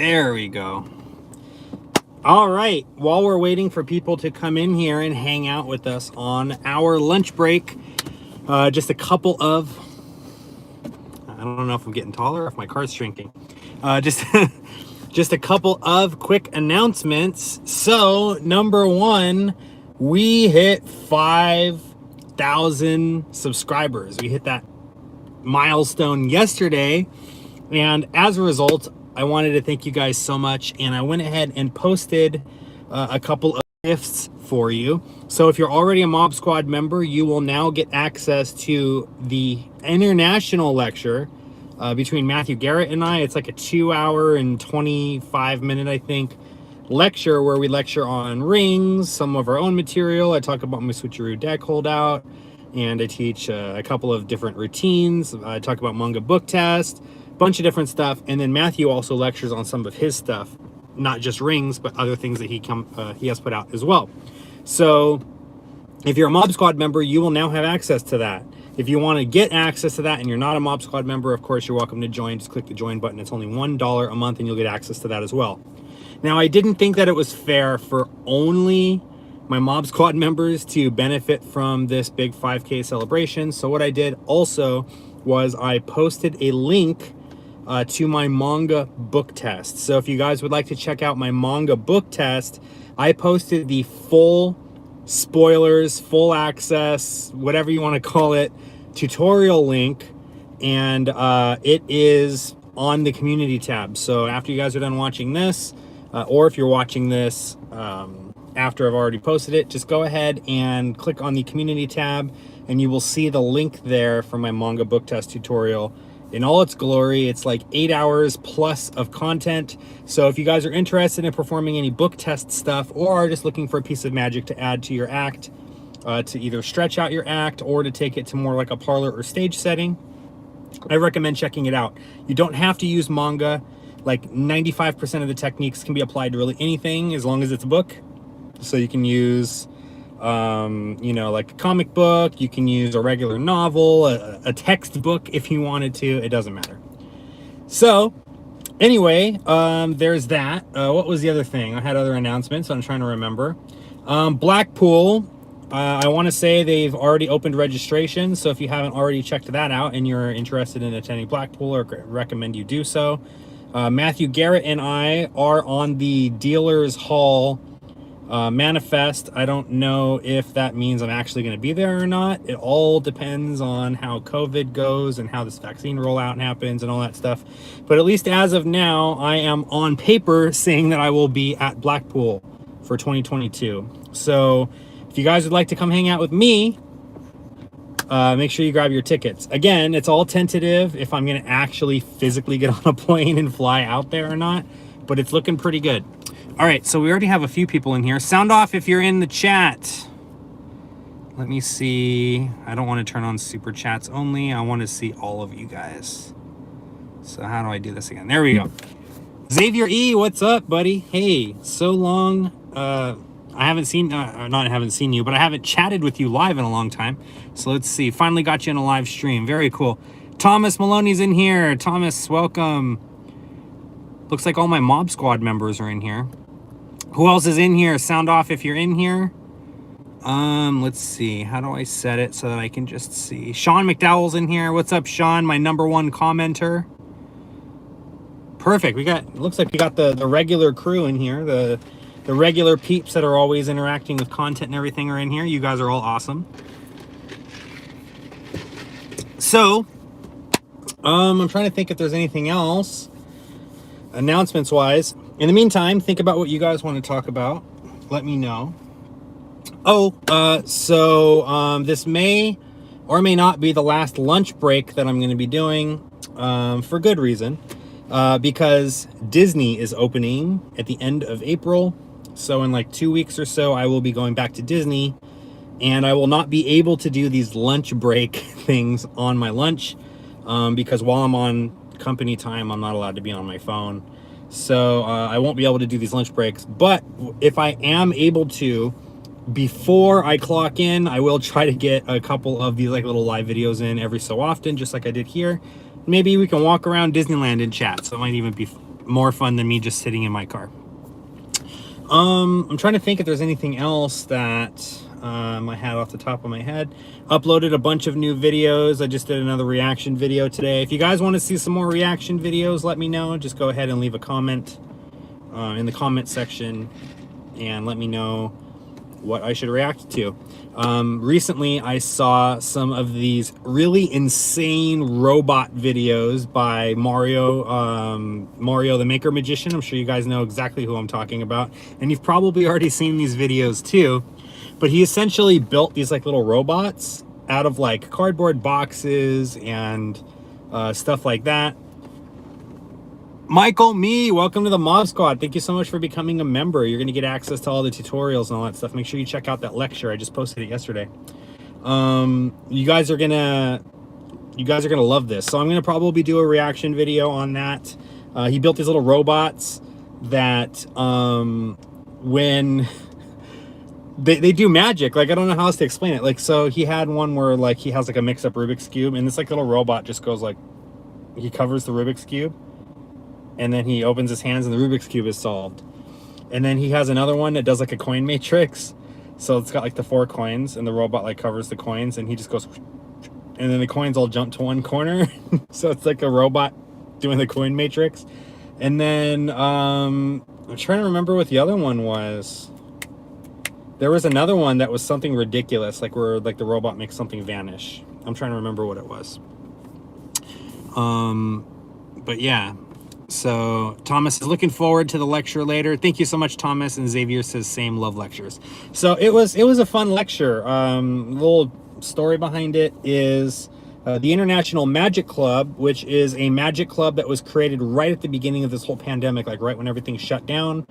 There we go. All right, while we're waiting for people to come in here and hang out with us on our lunch break, just a couple of, I don't know if I'm getting taller or if my car's shrinking. Just a couple of quick announcements. So, number one, we hit 5,000 subscribers. We hit that milestone yesterday, and as a result, I wanted to thank you guys so much, and I went ahead and posted a couple of gifts for you. So if you're already a Mob Squad member, you will now get access to the international lecture between Matthew Garrett and I. It's like a 2-hour and 25-minute, I think, lecture where we lecture on rings, some of our own material. I talk about my switcheroo deck holdout, and I teach a couple of different routines. I talk about manga book test, bunch of different stuff, and then Matthew also lectures on some of his stuff, not just rings, but other things that he has put out as well. So if you're a Mob Squad member, you will now have access to that. If you want to get access to that and you're not a Mob Squad member, of course, you're welcome to join. Just click the join button. It's only $1 a month and you'll get access to that as well. Now, I didn't think that it was fair for only my Mob Squad members to benefit from this big 5K celebration. So what I did also was I posted a link to my manga book test. So if you guys would like to check out my manga book test, I posted the full spoilers, full access, whatever you want to call it, tutorial link, and it is on the community tab. So after you guys are done watching this, or if you're watching this after I've already posted it, just go ahead and click on the community tab and you will see the link there for my manga book test tutorial in all its glory. It's like 8 hours plus of content. So if you guys are interested in performing any book test stuff or are just looking for a piece of magic to add to your act, to either stretch out your act or to take it to more like a parlor or stage setting, I recommend checking it out. You don't have to use manga. Like 95% of the techniques can be applied to really anything as long as it's a book. So you can use you know, like a comic book, you can use a regular novel, a textbook if you wanted to, it doesn't matter. So anyway, there's that. What was the other thing? I had other announcements, so I'm trying to remember. Blackpool, I want to say they've already opened registration, so if you haven't already checked that out and you're interested in attending Blackpool, I recommend you do so. Matthew Garrett and I are on the Dealers Hall manifest. I don't know if that means I'm actually going to be there or not. It all depends on how COVID goes and how this vaccine rollout happens and all that stuff. But at least as of now, I am on paper saying that I will be at Blackpool for 2022. So if you guys would like to come hang out with me, make sure you grab your tickets. Again, it's all tentative if I'm going to actually physically get on a plane and fly out there or not, but it's looking pretty good. All right, so we already have a few people in here. Sound off if you're in the chat. Let me see. I don't want to turn on super chats only. I want to see all of you guys. So how do I do this again? There we go. Xavier E, what's up, buddy? Hey, so long. I haven't seen, haven't seen you, but I haven't chatted with you live in a long time. So let's see. Finally got you in a live stream. Very cool. Thomas Maloney's in here. Thomas, welcome. Looks like all my Mob Squad members are in here. Who else is in here? Sound off if you're in here. Let's see. How do I set it so that I can just see? Sean McDowell's in here. What's up, Sean? My #1 commenter. Perfect. Looks like we got the regular crew in here. The regular peeps that are always interacting with content and everything are in here. You guys are all awesome. So, I'm trying to think if there's anything else announcements wise. In the meantime, think about what you guys want to talk about. Let me know. This may or may not be the last lunch break that I'm going to be doing, for good reason, because Disney is opening at the end of April. So in like 2 weeks or so, I will be going back to Disney, and I will not be able to do these lunch break things on my lunch, because while I'm on company time, I'm not allowed to be on my phone. So I won't be able to do these lunch breaks. But if I am able to, before I clock in, I will try to get a couple of these like little live videos in every so often, just like I did here. Maybe we can walk around Disneyland and chat. So it more fun than me just sitting in my car. I'm trying to think if there's anything else that I had off the top of my head. Uploaded a bunch of new videos. I just did another reaction video today. If you guys want to see some more reaction videos, let me know. Just go ahead and leave a comment in the comment section and let me know what I should react to. Recently, I saw some of these really insane robot videos by Mario the Maker Magician. I'm sure you guys know exactly who I'm talking about, and you've probably already seen these videos too. But he essentially built these like little robots out of like cardboard boxes and stuff like that. Michael, welcome to the Mob Squad. Thank you so much for becoming a member. You're going to get access to all the tutorials and all that stuff. Make sure you check out that lecture. I just posted it yesterday. You guys are gonna love this. So I'm gonna probably do a reaction video on that. He built these little robots that when they do magic, like I don't know how else to explain it. Like, so he had one where like he has like a mix-up Rubik's Cube, and this like little robot just goes like, he covers the Rubik's Cube, and then he opens his hands and the Rubik's Cube is solved. And then he has another one that does like a coin matrix. So it's got like the 4 coins and the robot like covers the coins and he just goes, and then the coins all jump to one corner. So it's like a robot doing the coin matrix. And then I'm trying to remember what the other one was. There was another one that was something ridiculous, like where like the robot makes something vanish. I'm trying to remember what it was. But yeah. So Thomas is looking forward to the lecture later. Thank you so much, Thomas. And Xavier says same, love lectures. So it was a fun lecture. Little story behind it is the International Magic Club, which is a magic club that was created right at the beginning of this whole pandemic, like right when everything shut down.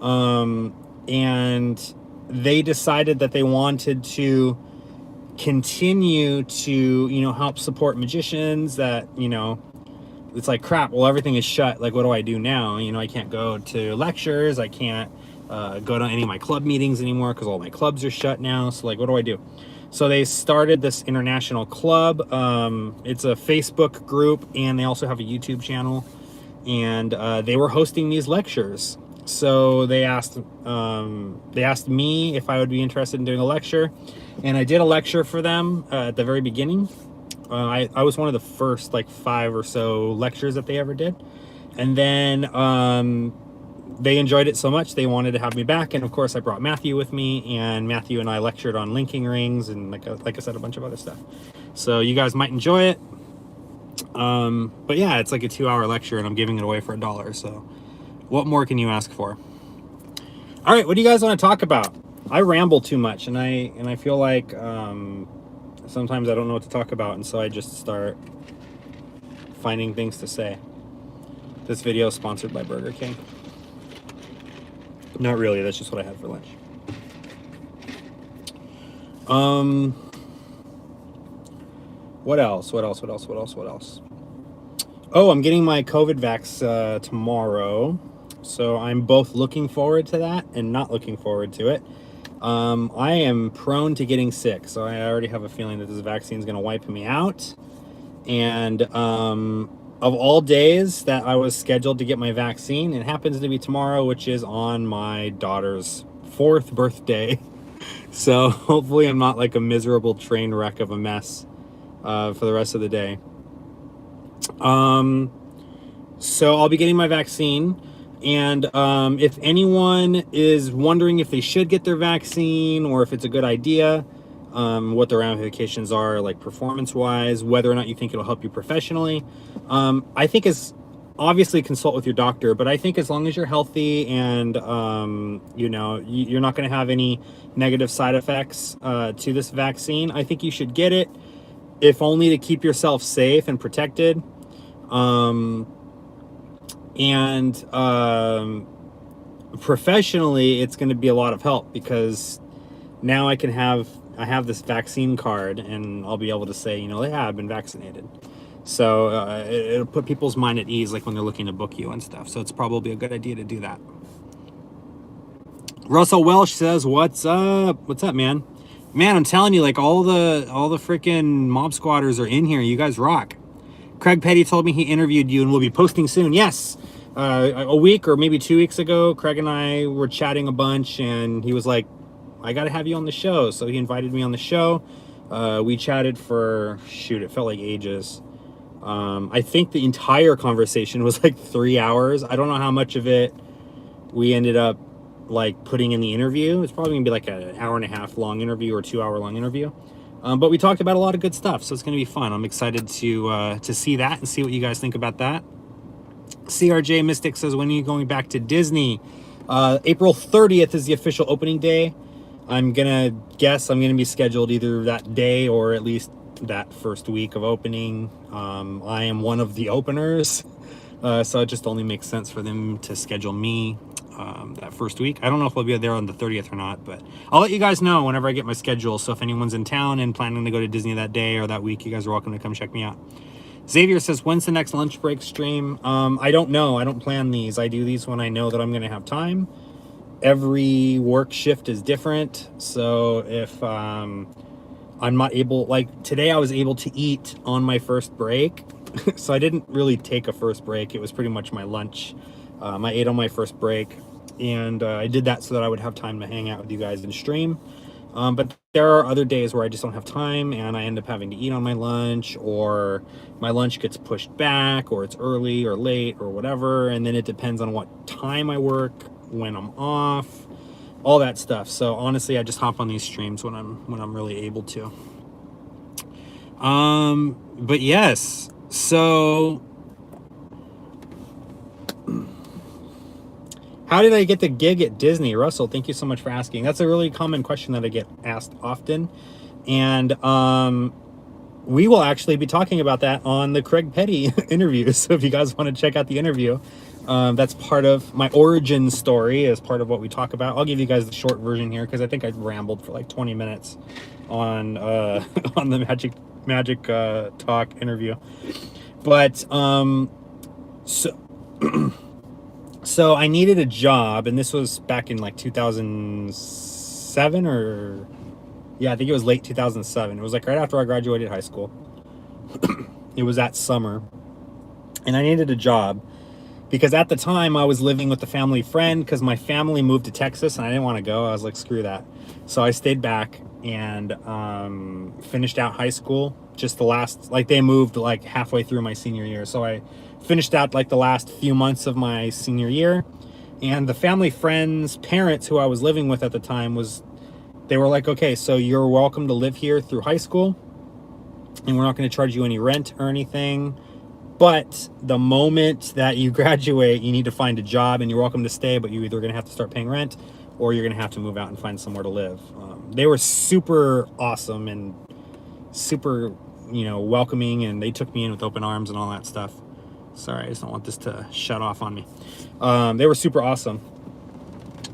And they decided that they wanted to continue to, you know, help support magicians that, you know, it's like, crap, well, everything is shut. Like, what do I do now? You know, I can't go to lectures. I can't go to any of my club meetings anymore because all my clubs are shut now. So, like, what do I do? So they started this international club. It's a Facebook group, and they also have a YouTube channel. And they were hosting these lectures. So they asked me if I would be interested in doing a lecture. And I did a lecture for them at the very beginning. I was one of the first like 5 or so lectures that they ever did. And then they enjoyed it so much they wanted to have me back, and of course I brought Matthew with me, and Matthew and I lectured on linking rings and like I said, a bunch of other stuff. So you guys might enjoy it. But yeah, it's like a 2-hour lecture and I'm giving it away for $1. So what more can you ask for? All right, what do you guys want to talk about? I ramble too much, and I feel like sometimes I don't know what to talk about, and so I just start finding things to say. This video is sponsored by Burger King. Not really, that's just what I had for lunch. What else? Oh, I'm getting my COVID vax tomorrow. So I'm both looking forward to that and not looking forward to it. I am prone to getting sick, so I already have a feeling that this vaccine is going to wipe me out. And of all days that I was scheduled to get my vaccine, it happens to be tomorrow, which is on my daughter's 4th birthday. So hopefully I'm not like a miserable train wreck of a mess for the rest of the day. So I'll be getting my vaccine. And if anyone is wondering if they should get their vaccine or if it's a good idea, what the ramifications are, like performance-wise, whether or not you think it'll help you professionally, I think is obviously consult with your doctor. But I think as long as you're healthy and you know, you're not going to have any negative side effects to this vaccine, I think you should get it, if only to keep yourself safe and protected. Professionally, it's going to be a lot of help, because now I have this vaccine card, and I'll be able to say, you know, yeah, I've been vaccinated. So it'll put people's mind at ease, like when they're looking to book you and stuff. So it's probably a good idea to do that. Russell Welsh says, what's up? What's up, man? Man, I'm telling you, like all the freaking mob squatters are in here. You guys rock. Craig Petty told me he interviewed you and will be posting soon. Yes. a week or maybe 2 weeks ago, Craig and I were chatting a bunch, and he was like, I got to have you on the show. So he invited me on the show. We chatted for, shoot, it felt like ages. I think the entire conversation was like 3 hours. I don't know how much of it we ended up like putting in the interview. It's probably gonna be like an hour and a half long interview or 2 hour long interview. But we talked about a lot of good stuff, so it's gonna be fun. I'm excited to see that and see what you guys think about that. CRJ Mystic says, when are you going back to Disney? April 30th is the official opening day. I'm gonna guess I'm gonna be scheduled either that day or at least that first week of opening. I am one of the openers, so it just only makes sense for them to schedule me that first week. I don't know if I'll be there on the 30th or not, but I'll let you guys know whenever I get my schedule. So if anyone's in town and planning to go to Disney that day or that week, you guys are welcome to come check me out. Xavier says, when's the next lunch break stream? I don't know. I don't plan these. I do these when I know that I'm going to have time. Every work shift is different. So if I'm not able, like today I was able to eat on my first break. So I didn't really take a first break. It was pretty much my lunch. I ate on my first break, and I did that so that I would have time to hang out with you guys and stream. But there are other days where I just don't have time, and I end up having to eat on my lunch, or my lunch gets pushed back, or it's early or late or whatever. And then it depends on what time I work, when I'm off, all that stuff. So honestly, I just hop on these streams when I'm really able to. But yes, so how did I get the gig at Disney? Russell, thank you so much for asking. That's a really common question that I get asked often. And we will actually be talking about that on the Craig Petty interview. So if you guys want to check out the interview, that's part of my origin story, is part of what we talk about. I'll give you guys the short version here because I think I rambled for like 20 minutes on on the Magic Talk interview. But so I needed a job, and this was back in like 2007 or, yeah, I think it was late 2007. It was like right after I graduated high school. It was that summer, and I needed a job because at the time I was living with a family friend because my family moved to Texas and I didn't want to go. I was like, screw that. So I stayed back and finished out high school. Just the last, like they moved like halfway through my senior year. So I finished out like the last few months of my senior year, and the family friends' parents who I was living with at the time they were like, okay, so you're welcome to live here through high school, and we're not going to charge you any rent or anything, but the moment that you graduate, you need to find a job, and you're welcome to stay, but you're either going to have to start paying rent or you're going to have to move out and find somewhere to live. They were super awesome and super, welcoming, and they took me in with open arms and all that stuff. Sorry, I just don't want this to shut off on me. They were super awesome.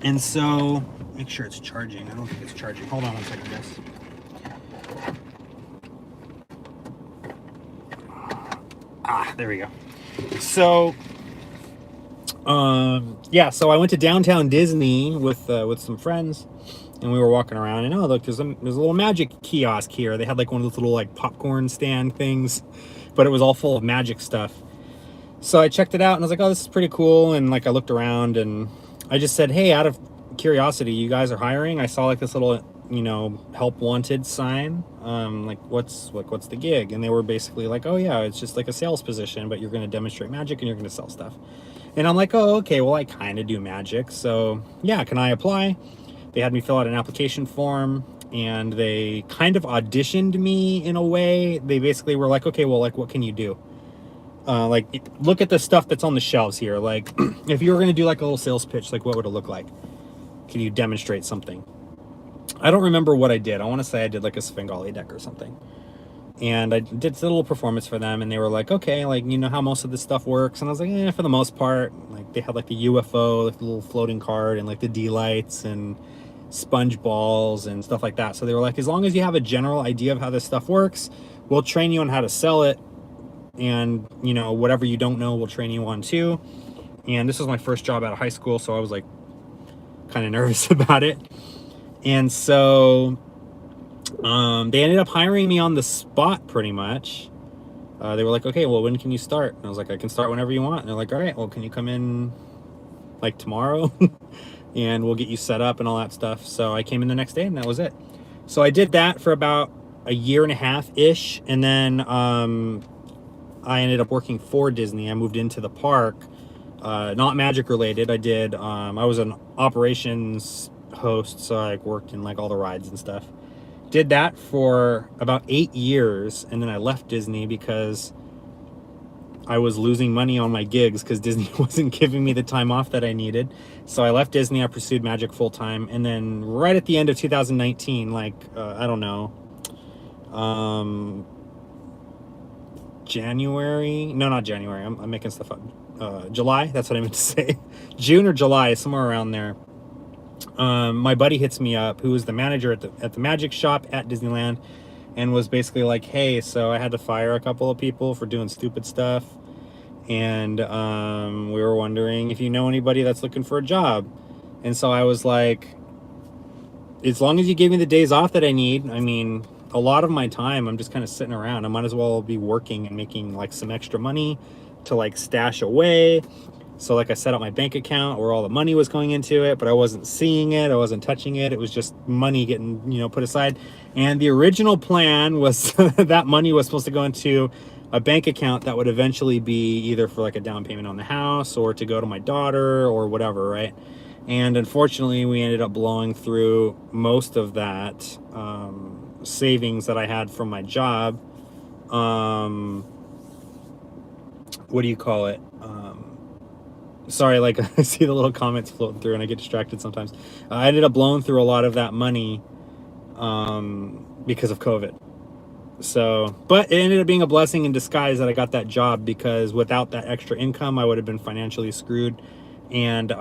And so, make sure it's charging. I don't think it's charging. Hold on one second, guys. There we go. So, yeah, so I went to downtown Disney with some friends, and we were walking around, and look, there's a little magic kiosk here. They had like one of those little like popcorn stand things, but it was all full of magic stuff. So I checked it out and I was like, oh, this is pretty cool. And like I looked around and I just said, hey, out of curiosity, you guys are hiring? I saw like this little, help wanted sign. Like what's the gig? And they were basically like, oh yeah, it's just like a sales position, but you're going to demonstrate magic and you're going to sell stuff. And I'm like, oh, okay, well, I kind of do magic. So yeah, can I apply? They had me fill out an application form, and they kind of auditioned me in a way. They basically were like, okay, well, like, what can you do? Like, look at the stuff that's on the shelves here. Like, if you were going to do like a little sales pitch, like what would it look like? Can you demonstrate something? I don't remember what I did. I want to say I did like a Svengali deck or something. And I did a little performance for them, and they were like, okay, like, you know how most of this stuff works? And I was like, for the most part. Like, they had like the UFO, like the little floating card, and like the D-lights and sponge balls and stuff like that. So they were like, as long as you have a general idea of how this stuff works, we'll train you on how to sell it. And, whatever you don't know, we'll train you on too. And this was my first job out of high school, so I was like kind of nervous about it. And so they ended up hiring me on the spot pretty much. they were like, okay, well, when can you start? And I was like, I can start whenever you want. And they're like, all right, well, can you come in like tomorrow? And we'll get you set up and all that stuff. So I came in the next day and that was it. So I did that for about a year and a half ish. And then I ended up working for Disney. I moved into the park, not magic related. I was an operations host. So I worked in like all the rides and stuff. Did that for about 8 years. And then I left Disney because I was losing money on my gigs because Disney wasn't giving me the time off that I needed. So I left Disney. I pursued magic full time. And then right at the end of 2019, like, I don't know, January, no, not January. I'm making stuff up. July, that's what I meant to say. June or July, somewhere around there. My buddy hits me up, who was the manager at the magic shop at Disneyland, and was basically like, hey, so I had to fire a couple of people for doing stupid stuff. And we were wondering if you know anybody that's looking for a job. And so I was like, as long as you give me the days off that I need, I mean, a lot of my time I'm just kind of sitting around. I might as well be working and making like some extra money to like stash away. So like I set up my bank account where all the money was going into it, but I wasn't seeing it. I wasn't touching it. It was just money getting, put aside. And the original plan was that money was supposed to go into a bank account that would eventually be either for like a down payment on the house or to go to my daughter or whatever, right? And unfortunately, we ended up blowing through most of that savings that I had from my job. What do you call it? Sorry, like I see the little comments floating through and I get distracted sometimes. I ended up blowing through a lot of that money because of COVID. So, but it ended up being a blessing in disguise that I got that job, because without that extra income, I would have been financially screwed. And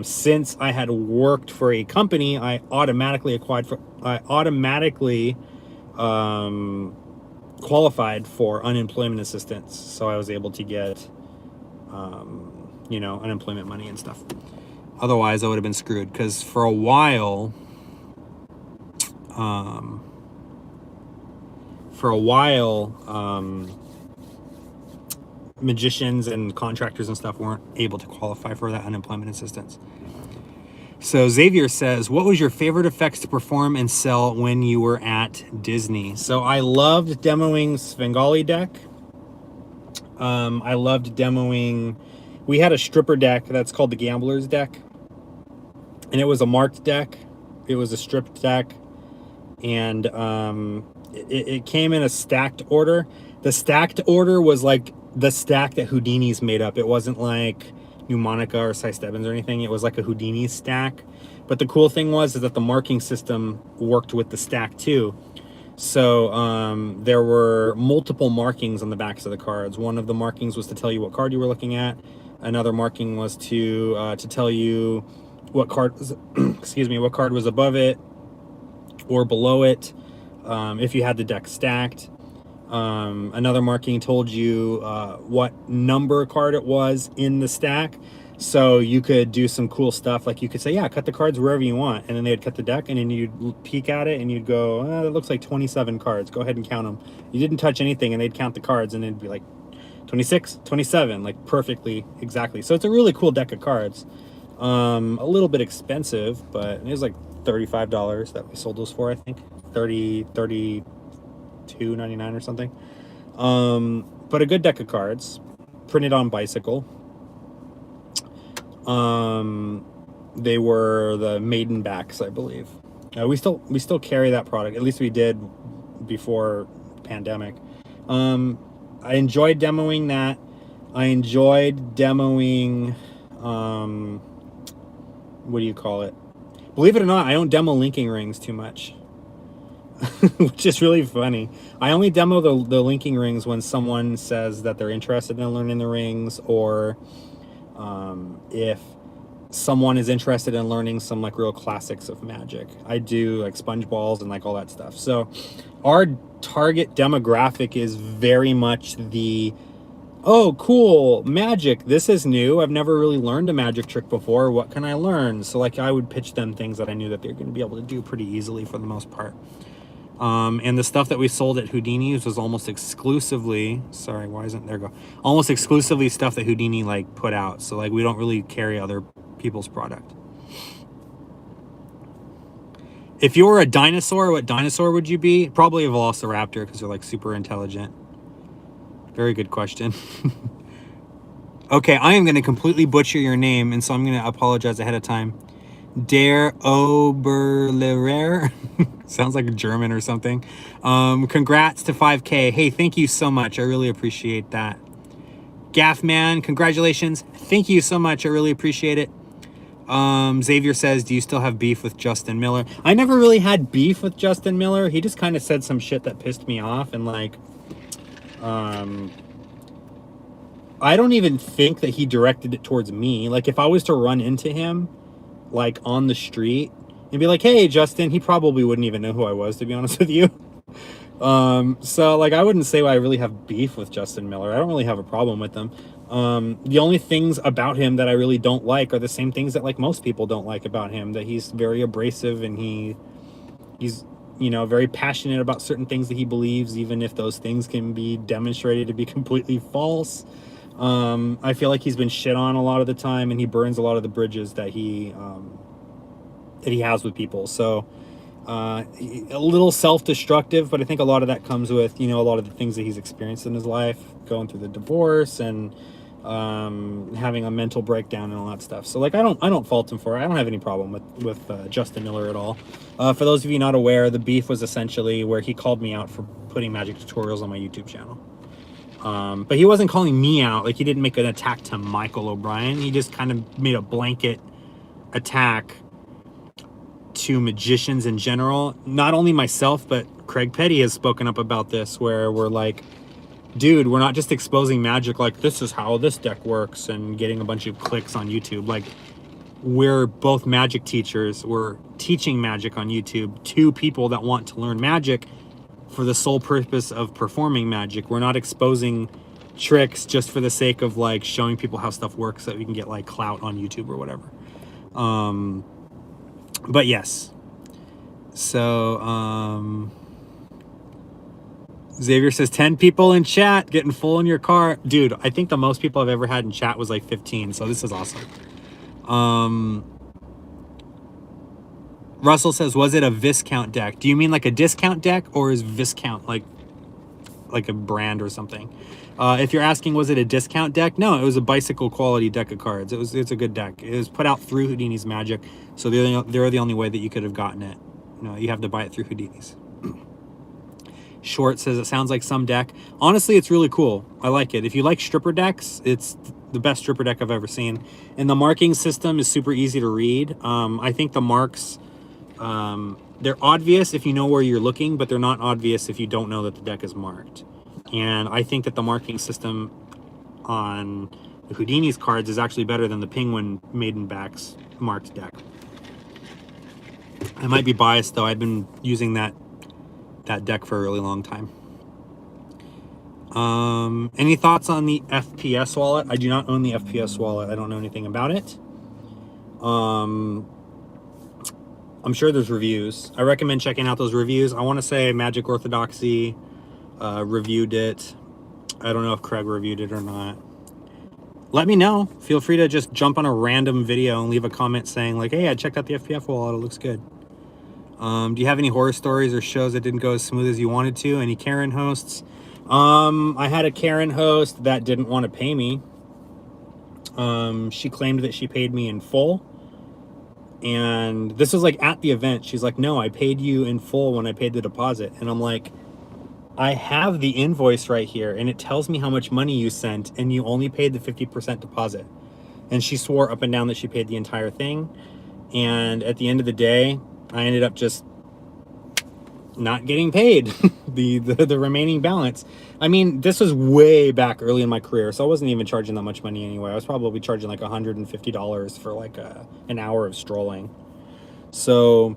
since I had worked for a company, I automatically qualified for unemployment assistance. So I was able to get, unemployment money and stuff. Otherwise, I would have been screwed, because for a while, magicians and contractors and stuff weren't able to qualify for that unemployment assistance. So Xavier says, what was your favorite effects to perform and sell when you were at Disney? So I loved demoing Svengali deck. I loved demoing, we had a stripper deck that's called the Gambler's deck. And it was a marked deck. It was a stripped deck. And it came in a stacked order. The stacked order was like the stack that Houdini's made up. It wasn't like Pneumonica or Cy Stebbins or anything. It was like a Houdini stack. But the cool thing is that the marking system worked with the stack too. So there were multiple markings on the backs of the cards. One of the markings was to tell you what card you were looking at. Another marking was to tell you what card was, what card was above it or below it, if you had the deck stacked. Another marking told you what number card it was in the stack, so you could do some cool stuff. Like you could say, yeah, cut the cards wherever you want, and then they'd cut the deck, and then you'd peek at it and you'd go, oh, that looks like 27 cards, go ahead and count them. You didn't touch anything, and they'd count the cards, and it'd be like 26, 27, like perfectly, exactly. So it's a really cool deck of cards. A little bit expensive, but it was like $35 that we sold those for, I think. $32.99 or something. But a good deck of cards, printed on bicycle. They were the maiden backs, I believe. We still carry that product. At least we did before pandemic. I enjoyed demoing that. I enjoyed demoing, what do you call it? Believe it or not, I don't demo linking rings too much. Which is really funny. I only demo the linking rings when someone says that they're interested in learning the rings, or if someone is interested in learning some like real classics of magic. I do like sponge balls and like all that stuff. So our target demographic is very much the, oh, cool, magic, this is new, I've never really learned a magic trick before, what can I learn? So like I would pitch them things that I knew that they're going to be able to do pretty easily for the most part. And the stuff that we sold at Houdini's was almost exclusively, sorry, why isn't there go? Almost exclusively stuff that Houdini like put out. So like we don't really carry other people's product. If you were a dinosaur, what dinosaur would you be? Probably a velociraptor because they're like super intelligent. Very good question. Okay, I am going to completely butcher your name, and so I'm going to apologize ahead of time. Der Oberlehrer. Sounds like German or something. Congrats to 5K. Hey, thank you so much. I really appreciate that. Gaffman, congratulations. Thank you so much. I really appreciate it. Xavier says, do you still have beef with Justin Miller? I never really had beef with Justin Miller. He just kind of said some shit that pissed me off, and like, I don't even think that he directed it towards me. Like, if I was to run into him, like, on the street and be like, hey, Justin, he probably wouldn't even know who I was, to be honest with you. So, like, I wouldn't say I really have beef with Justin Miller. I don't really have a problem with him. The only things about him that I really don't like are the same things that, like, most people don't like about him. That he's very abrasive, and he's, you know, very passionate about certain things that he believes, even if those things can be demonstrated to be completely false. I feel like he's been shit on a lot of the time, and he burns a lot of the bridges that he has with people. So a little self-destructive, but I think a lot of that comes with, you know, a lot of the things that he's experienced in his life, going through the divorce and having a mental breakdown and all that stuff. So like, I don't fault him for it. I don't have any problem with Justin Miller at all. For those of you not aware, the beef was essentially where he called me out for putting magic tutorials on my YouTube channel. But he wasn't calling me out. Like, he didn't make an attack to Michael O'Brien. He just kind of made a blanket attack to magicians in general. Not only myself, but Craig Petty has spoken up about this, where we're like, dude, we're not just exposing magic like this is how this deck works and getting a bunch of clicks on YouTube. Like, we're both magic teachers. We're teaching magic on YouTube to people that want to learn magic for the sole purpose of performing magic. We're not exposing tricks just for the sake of like showing people how stuff works so that we can get like clout on YouTube or whatever. But yes. So Xavier says 10 people in chat, getting full in your car. Dude, I think the most people I've ever had in chat was like 15, so this is awesome. Russell says, was it a Viscount deck? Do you mean like a discount deck, or is Viscount like a brand or something? If you're asking, was it a discount deck? No, it was a bicycle quality deck of cards. It's a good deck. It was put out through Houdini's Magic, so they're the only way that you could have gotten it. No, you have to buy it through Houdini's. Short says, it sounds like some deck. Honestly, it's really cool. I like it. If you like stripper decks, it's the best stripper deck I've ever seen. And the marking system is super easy to read. I think the marks, they're obvious if you know where you're looking, but they're not obvious if you don't know that the deck is marked. And I think that the marking system on the Houdini's cards is actually better than the Penguin Maidenback's marked deck. I might be biased though. I've been using that deck for a really long time. Any thoughts on the FPS wallet? I do not own the FPS wallet. I don't know anything about it. I'm sure there's reviews. I recommend checking out those reviews. I want to say Magic Orthodoxy reviewed it. I don't know if Craig reviewed it or not. Let me know. Feel free to just jump on a random video and leave a comment saying like, hey, I checked out the FPS wallet. It looks good. Do you have any horror stories or shows that didn't go as smooth as you wanted to? Any Karen hosts? I had a Karen host that didn't want to pay me. She claimed that she paid me in full. And this was like at the event. She's like, no, I paid you in full when I paid the deposit. And I'm like, I have the invoice right here, and it tells me how much money you sent, and you only paid the 50% deposit. And she swore up and down that she paid the entire thing. And at the end of the day, I ended up just not getting paid the remaining balance. I mean, this was way back early in my career, so I wasn't even charging that much money anyway. I was probably charging like $150 for like an hour of strolling. So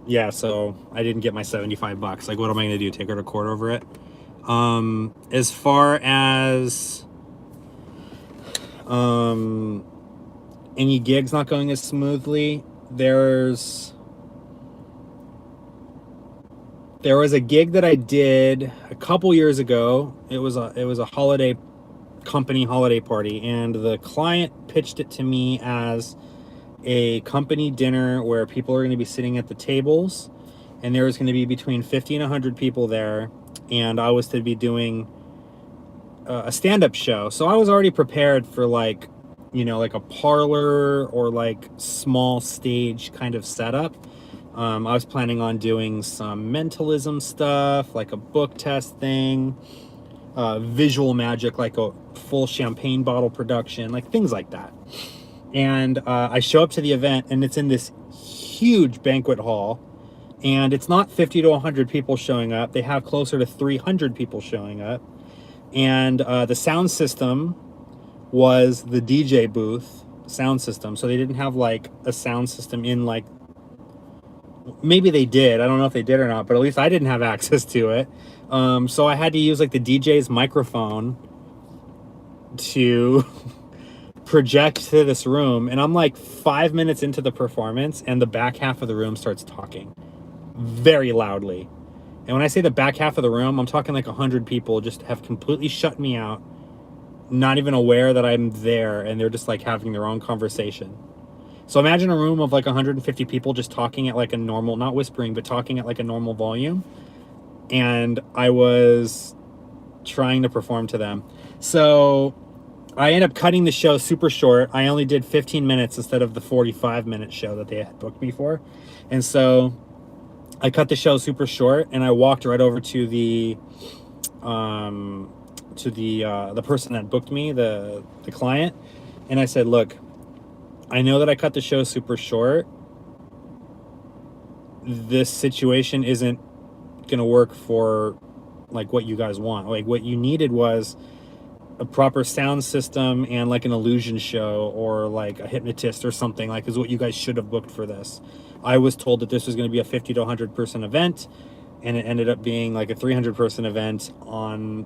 yeah, so I didn't get my 75 bucks. Like, what am I gonna do, take her to court over it? As far as any gigs not going as smoothly, there's there was a gig that I did a couple years ago. It was a holiday company holiday party, and the client pitched it to me as a company dinner where people are going to be sitting at the tables, and there was going to be between 50 and 100 people there, and I was to be doing a stand-up show. So I was already prepared for like, you know, like a parlor or like small stage kind of setup. I was planning on doing some mentalism stuff, like a book test thing, visual magic, like a full champagne bottle production, like things like that. And I show up to the event, and it's in this huge banquet hall, and it's not 50 to 100 people showing up. They have closer to 300 people showing up. And the sound system was the DJ booth sound system. So they didn't have like a sound system in, like, maybe they did. I don't know if they did or not, but at least I didn't have access to it. So I had to use like the DJ's microphone to project to this room. And I'm like 5 minutes into the performance, and the back half of the room starts talking very loudly. And when I say the back half of the room, I'm talking like 100 people just have completely shut me out, not even aware that I'm there, and they're just like having their own conversation. So imagine a room of like 150 people just talking at like a normal, not whispering, but talking at like a normal volume. And I was trying to perform to them. So I ended up cutting the show super short. I only did 15 minutes instead of the 45-minute show that they had booked me for. And so I cut the show super short, and I walked right over to the person that booked me, the client, and I said, "Look, I know that I cut the show super short. This situation isn't gonna work for like what you guys want. Like, what you needed was a proper sound system and like an illusion show or like a hypnotist or something, like, is what you guys should have booked for this. I was told that this was going to be a 50 to 100 person event, and it ended up being like a 300 person event on,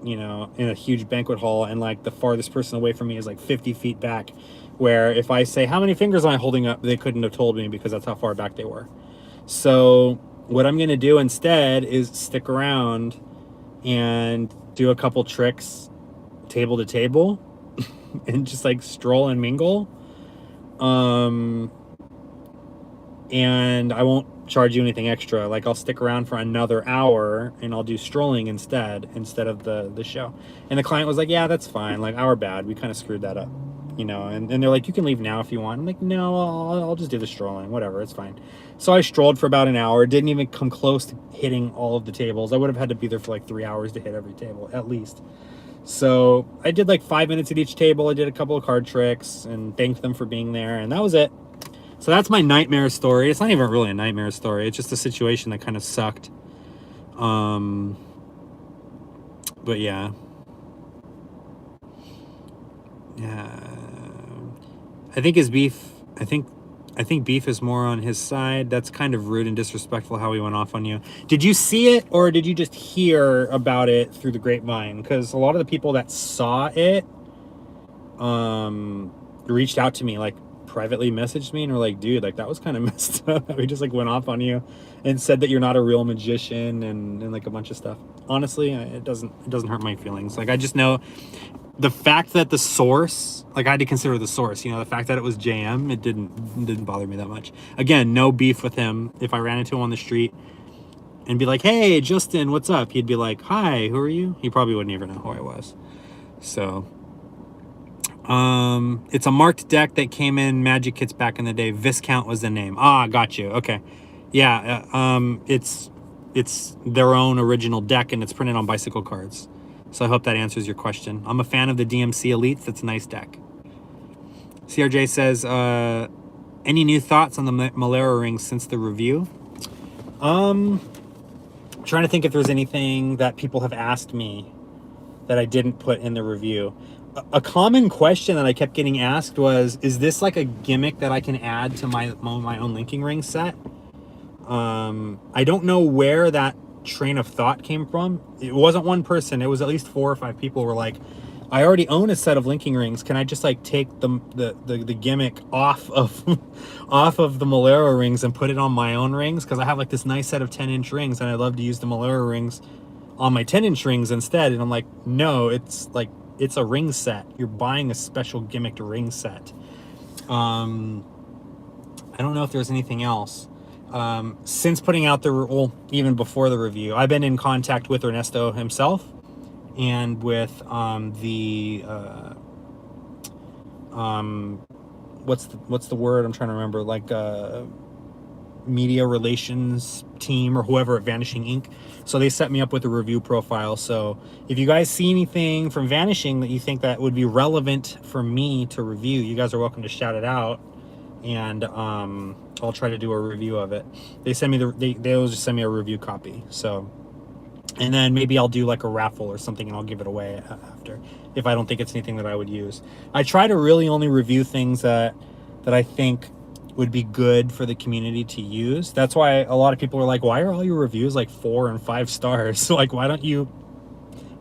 you know, in a huge banquet hall, and like the farthest person away from me is like 50 feet back, where if I say, how many fingers am I holding up, they couldn't have told me because that's how far back they were. So what I'm going to do instead is stick around and do a couple tricks table to table and just like stroll and mingle. And I won't charge you anything extra. Like, I'll stick around for another hour and I'll do strolling instead of the show. And the client was like, yeah, that's fine. Like, our bad. We kind of screwed that up, you know? And they're like, you can leave now if you want. I'm like, no, I'll just do the strolling, whatever, it's fine. So I strolled for about an hour, didn't even come close to hitting all of the tables. I would have had to be there for like 3 hours to hit every table, at least. So I did like 5 minutes at each table. I did a couple of card tricks and thanked them for being there, and that was it. So that's my nightmare story. It's not even really a nightmare story. It's just a situation that kind of sucked. But yeah. I think beef is more on his side. That's kind of rude and disrespectful how he went off on you. Did you see it, or did you just hear about it through the grapevine? Because a lot of the people that saw it reached out to me, like privately messaged me, and were like, dude, like, that was kind of messed up. We just like went off on you and said that you're not a real magician and like a bunch of stuff. Honestly, it doesn't hurt my feelings. Like, I just know the fact that the source, like, I had to consider the source, you know, the fact that it was JM, it didn't bother me that much. Again, no beef with him. If I ran into him on the street and be like, hey, Justin, what's up? He'd be like, hi, who are you? He probably wouldn't even know who I was. So, it's a marked deck that came in Magic Kits back in the day. Viscount was the name. Ah, got you. Okay. Yeah, it's their own original deck, and it's printed on bicycle cards. So I hope that answers your question. I'm a fan of the DMC Elites. That's a nice deck. CRJ says, any new thoughts on the Malera rings since the review? Trying to think if there's anything that people have asked me that I didn't put in the review. A common question that I kept getting asked was, is this like a gimmick that I can add to my own linking ring set? I don't know where that train of thought came from. It wasn't one person. It was at least 4 or 5 people were like, I already own a set of linking rings. Can I just like take the gimmick off of off of the Malero rings and put it on my own rings? Because I have like this nice set of 10-inch rings, and I love to use the Malero rings on my 10-inch rings instead. And I'm like, no, it's a ring set. You're buying a special gimmicked ring set. I don't know if there's anything else. Since putting out even before the review, I've been in contact with Ernesto himself, and with what's the word I'm trying to remember, like media relations team or whoever at Vanishing Inc. So they set me up with a review profile. So if you guys see anything from Vanishing that you think that would be relevant for me to review, you guys are welcome to shout it out, and I'll try to do a review of it. They send me they'll just send me a review copy. So, and then maybe I'll do like a raffle or something, and I'll give it away after, if I don't think it's anything that I would use. I try to really only review things that I think would be good for the community to use. That's why a lot of people are like, why are all your reviews like 4 and 5 stars? So like, why don't you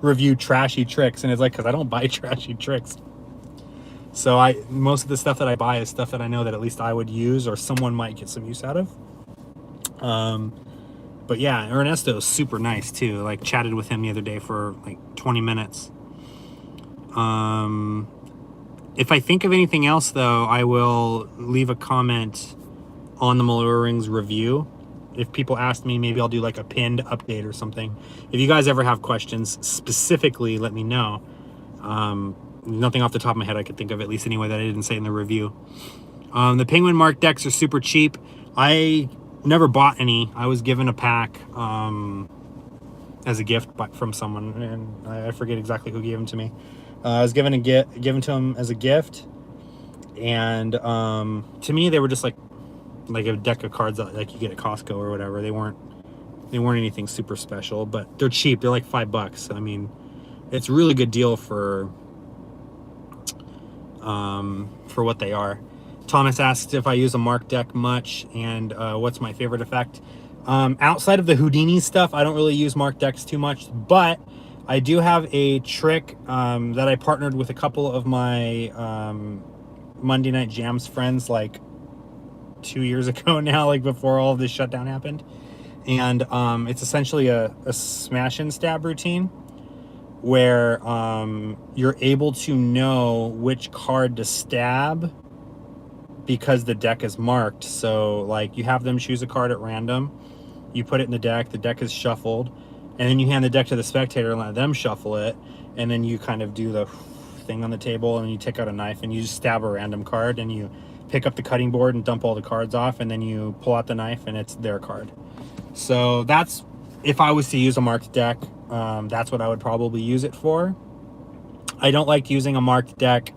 review trashy tricks? And it's like, because I don't buy trashy tricks. So most of the stuff that I buy is stuff that I know that at least I would use, or someone might get some use out of. But yeah, Ernesto is super nice too. Like, chatted with him the other day for like 20 minutes. If I think of anything else though, I will leave a comment on the Malero Rings review. If people ask me, maybe I'll do like a pinned update or something. If you guys ever have questions specifically, let me know. Nothing off the top of my head I could think of, at least anyway, that I didn't say in the review. The Penguin Mark decks are super cheap. I never bought any. I was given a pack as a gift from someone, and I forget exactly who gave them to me. I was given to him as a gift, and to me they were just like a deck of cards that like you get at Costco or whatever. They weren't anything super special, but they're cheap. They're like $5. I mean, it's a really good deal for what they are. Thomas asked if I use a mark deck much, and what's my favorite effect. Outside of the Houdini stuff, I don't really use mark decks too much, but I do have a trick that I partnered with a couple of my Monday Night Jams friends like 2 years ago now, like before all of this shutdown happened. And it's essentially a smash and stab routine where you're able to know which card to stab because the deck is marked. So like, you have them choose a card at random, you put it in the deck is shuffled, and then you hand the deck to the spectator and let them shuffle it, and then you kind of do the thing on the table, and you take out a knife and you just stab a random card, and you pick up the cutting board and dump all the cards off, and then you pull out the knife and it's their card. So that's, if I was to use a marked deck, that's what I would probably use it for. I don't like using a marked deck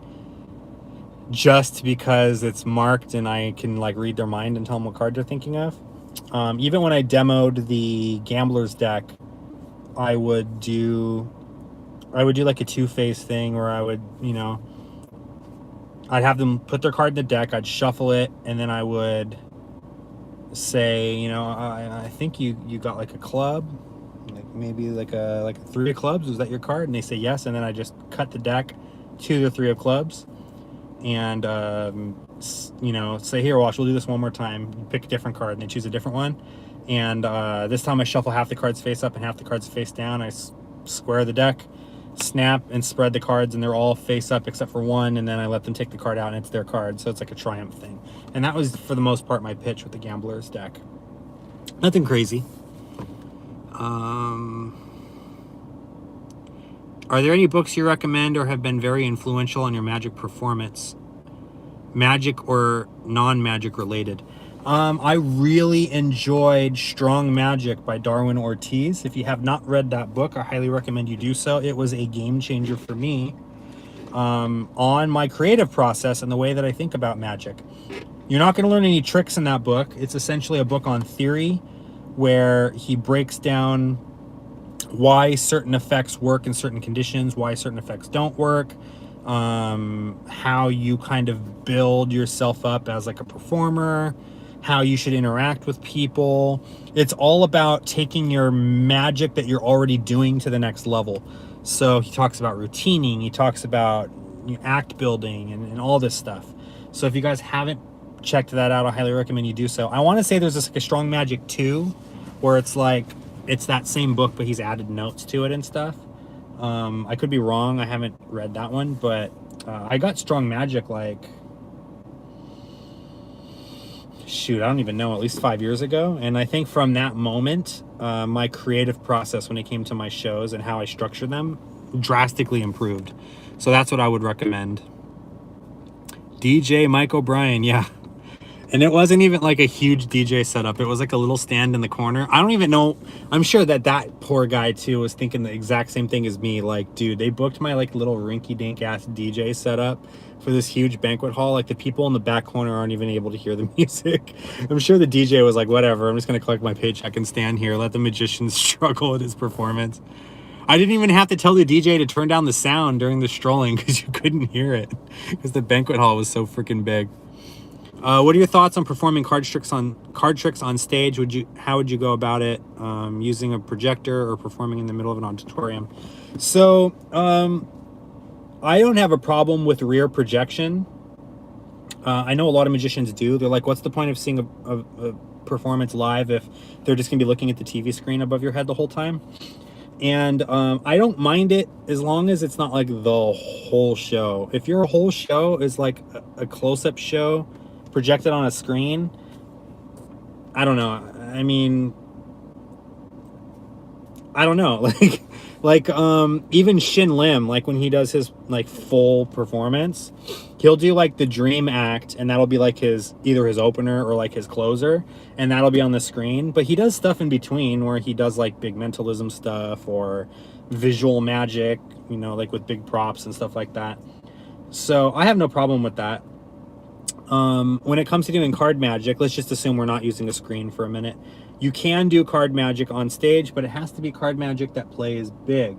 just because it's marked and I can like read their mind and tell them what card they're thinking of. Even when I demoed the Gambler's deck, I would do like a two-phase thing where I would, I'd have them put their card in the deck, I'd shuffle it, and then I would say, I think you got like a club, like maybe like a 3 of clubs, was that your card? And they say yes, and then I just cut the deck to the 3 of clubs, and say, here, Wash, we'll do this one more time. You pick a different card, and they choose a different one. And this time I shuffle half the cards face up and half the cards face down. I square the deck, snap, and spread the cards, and they're all face up except for one, and then I let them take the card out, and it's their card. So it's like a triumph thing. And that was, for the most part, my pitch with the Gambler's deck. Nothing crazy. Are there any books you recommend or have been very influential on your Magic performance? Magic or non-Magic related? I really enjoyed Strong Magic by Darwin Ortiz. If you have not read that book, I highly recommend you do so. It was a game changer for me on my creative process and the way that I think about magic. You're not going to learn any tricks in that book. It's essentially a book on theory where he breaks down why certain effects work in certain conditions, why certain effects don't work, how you kind of build yourself up as like a performer, how you should interact with people. It's all about taking your magic that you're already doing to the next level. So he talks about routining, he talks about act building and all this stuff. So if you guys haven't checked that out, I highly recommend you do so. I want to say there's this like a Strong Magic 2 where it's like it's that same book but he's added notes to it and stuff. I could be wrong, I haven't read that one, but I got Strong Magic like, shoot, I don't even know, at least 5 years ago. And I think from that moment, my creative process when it came to my shows and how I structure them drastically improved. So that's what I would recommend. DJ Mike O'Brien, yeah. And it wasn't even like a huge DJ setup. It was like a little stand in the corner. I don't even know. I'm sure that that poor guy too was thinking the exact same thing as me. Like, dude, they booked my like little rinky-dink ass DJ setup for this huge banquet hall. Like the people in the back corner aren't even able to hear the music. I'm sure the DJ was like, whatever, I'm just gonna collect my paycheck and stand here, let the magician struggle with his performance. I didn't even have to tell the DJ to turn down the sound during the strolling because you couldn't hear it because the banquet hall was so freaking big. What are your thoughts on performing card tricks on stage? How would you go about it? Using a projector or performing in the middle of an auditorium? So I don't have a problem with rear projection. I know a lot of magicians do. They're like, what's the point of seeing a performance live if they're just gonna be looking at the TV screen above your head the whole time? And I don't mind it as long as it's not like the whole show. If your whole show is like a close-up show projected on a screen, I don't know. I mean, I don't know. Like even Shin Lim, like when he does his like full performance, he'll do like the dream act, and that'll be like his either his opener or like his closer, and that'll be on the screen. But he does stuff in between where he does like big mentalism stuff or visual magic, you know, like with big props and stuff like that. So I have no problem with that. When it comes to doing card magic, let's just assume we're not using a screen for a minute. You can do card magic on stage, but it has to be card magic that plays big.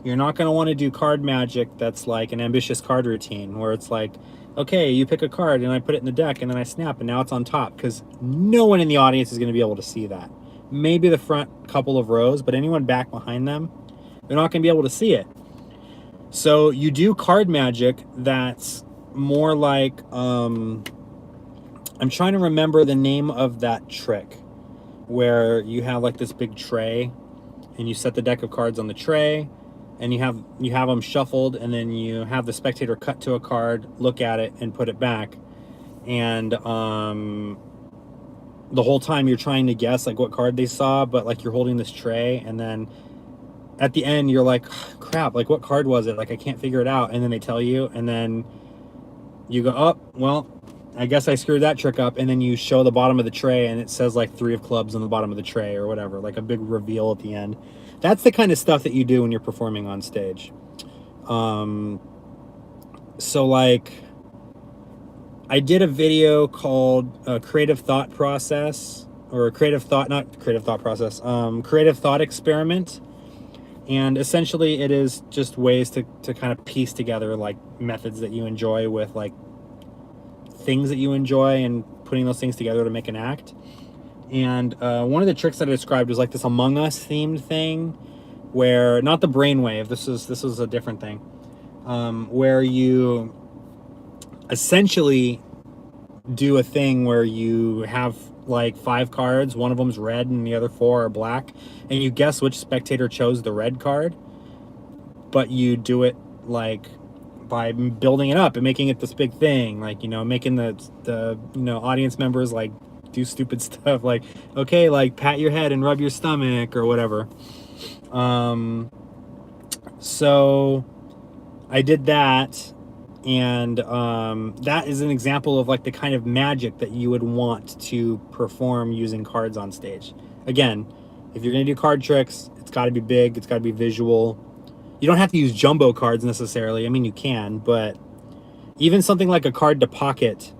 You're not going to want to do card magic that's like an ambitious card routine where it's like, okay, you pick a card and I put it in the deck and then I snap and now it's on top, because no one in the audience is going to be able to see that. Maybe the front couple of rows, but anyone back behind them, they're not going to be able to see it. So you do card magic that's more like, I'm trying to remember the name of that trick where you have like this big tray and you set the deck of cards on the tray and you have them shuffled, and then you have the spectator cut to a card, look at it and put it back, and the whole time you're trying to guess like what card they saw, but like you're holding this tray, and then at the end you're like, crap, like what card was it, like I can't figure it out, and then they tell you, and then you go, oh well, I guess I screwed that trick up, and then you show the bottom of the tray and it says like 3 of clubs on the bottom of the tray or whatever, like a big reveal at the end. That's the kind of stuff that you do when you're performing on stage. So like I did a video called Creative Thought Process, or Creative Thought Experiment. And essentially it is just ways to kind of piece together like methods that you enjoy with like things that you enjoy and putting those things together to make an act. And one of the tricks that I described was like this Among Us themed thing where, not the brainwave, this was a different thing, where you essentially do a thing where you have like 5 cards, one of them's red and the other 4 are black, and you guess which spectator chose the red card, but you do it like by building it up and making it this big thing, like, you know, making the you know, audience members like do stupid stuff like, okay, like pat your head and rub your stomach or whatever. So I did that, and that is an example of like the kind of magic that you would want to perform using cards on stage. Again, if you're gonna do card tricks, it's got to be big, it's got to be visual. You don't have to use jumbo cards necessarily. I mean, you can, but even something like a card to pocket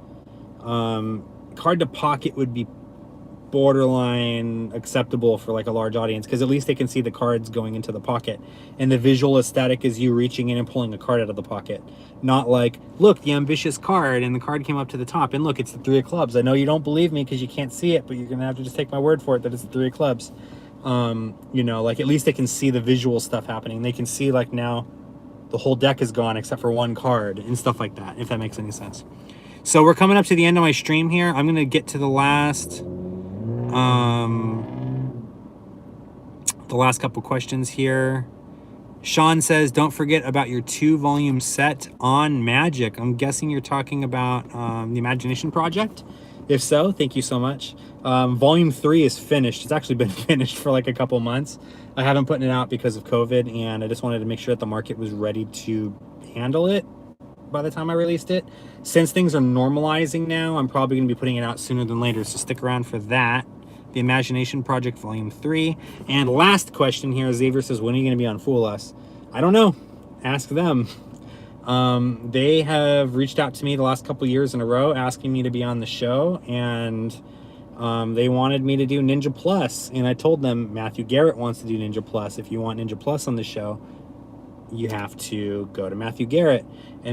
would be borderline acceptable for like a large audience, because at least they can see the cards going into the pocket, and the visual aesthetic is you reaching in and pulling a card out of the pocket, not like, look, the ambitious card, and the card came up to the top, and look, it's the 3 of clubs. I know you don't believe me because you can't see it, but you're gonna have to just take my word for it that it's the 3 of clubs. You know, like at least they can see the visual stuff happening. They can see like now the whole deck is gone except for one card and stuff like that, if that makes any sense. So we're coming up to the end of my stream here. I'm gonna get to the last couple questions here. Sean says, don't forget about your 2-volume set on Magic. I'm guessing you're talking about the Imagination Project. If so, thank you so much. Volume 3 is finished. It's actually been finished for like a couple months. I haven't put it out because of COVID, and I just wanted to make sure that the market was ready to handle it by the time I released it. Since things are normalizing now, I'm probably going to be putting it out sooner than later, so stick around for that. The Imagination Project Volume 3. And last question here, Xavier says, when are you going to be on Fool Us? I don't know. Ask them. They have reached out to me the last couple years in a row asking me to be on the show, and they wanted me to do Ninja Plus, and I told them Matthew Garrett wants to do Ninja Plus. If you want Ninja Plus on the show, you have to go to Matthew Garrett. And they